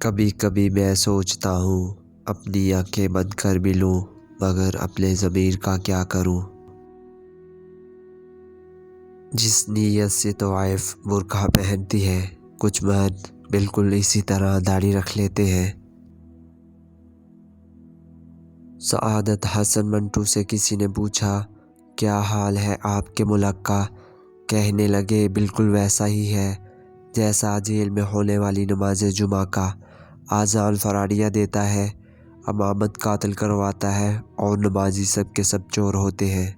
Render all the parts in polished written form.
کبھی کبھی میں سوچتا ہوں اپنی آنکھیں بند کر بھی لوں، مگر اپنے ضمیر کا کیا کروں؟ جس نیت سے طوائف برقع پہنتی ہے، کچھ مرد بالکل اسی طرح داڑھی رکھ لیتے ہیں۔ سعادت حسن منٹو سے کسی نے پوچھا، کیا حال ہے آپ کے ملک کا؟ کہنے لگے، بالکل ویسا ہی ہے جیسا جیل میں ہونے والی نماز جمعہ کا اذان فراریہ دیتا ہے، امامت قاتل کرواتا ہے اور نمازی سب کے سب چور ہوتے ہیں۔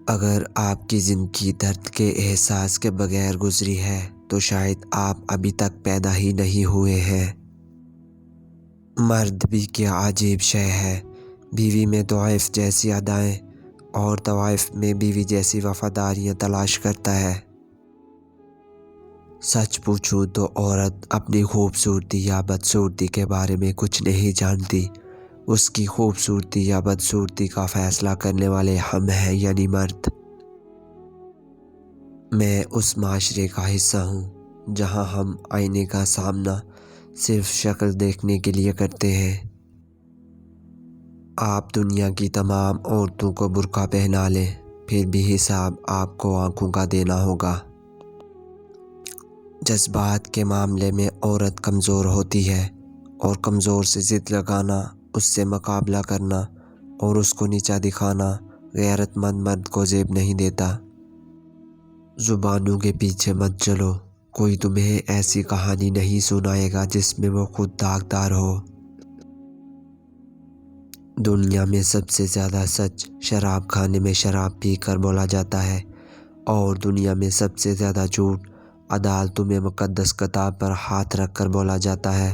اگر آپ کی زندگی درد کے احساس کے بغیر گزری ہے تو شاید آپ ابھی تک پیدا ہی نہیں ہوئے ہیں۔ مرد بھی کیا عجیب شے ہے، بیوی میں طوائف جیسی ادائیں اور طوائف میں بیوی جیسی وفاداریاں تلاش کرتا ہے۔ سچ پوچھوں تو عورت اپنی خوبصورتی یا بدصورتی کے بارے میں کچھ نہیں جانتی، اس کی خوبصورتی یا بدصورتی کا فیصلہ کرنے والے ہم ہیں، یعنی مرد۔ میں اس معاشرے کا حصہ ہوں جہاں ہم آئینے کا سامنا صرف شکل دیکھنے کے لیے کرتے ہیں۔ آپ دنیا کی تمام عورتوں کو برقع پہنا لیں، پھر بھی حساب آپ کو آنکھوں کا دینا ہوگا۔ جذبات کے معاملے میں عورت کمزور ہوتی ہے، اور کمزور سے ضد لگانا، اس سے مقابلہ کرنا اور اس کو نیچا دکھانا غیرت مند مرد کو زیب نہیں دیتا۔ زبانوں کے پیچھے مت چلو، کوئی تمہیں ایسی کہانی نہیں سنائے گا جس میں وہ خود داغدار ہو۔ دنیا میں سب سے زیادہ سچ شراب خانے میں شراب پی کر بولا جاتا ہے، اور دنیا میں سب سے زیادہ جھوٹ عدالتوں میں مقدس کتاب پر ہاتھ رکھ کر بولا جاتا ہے۔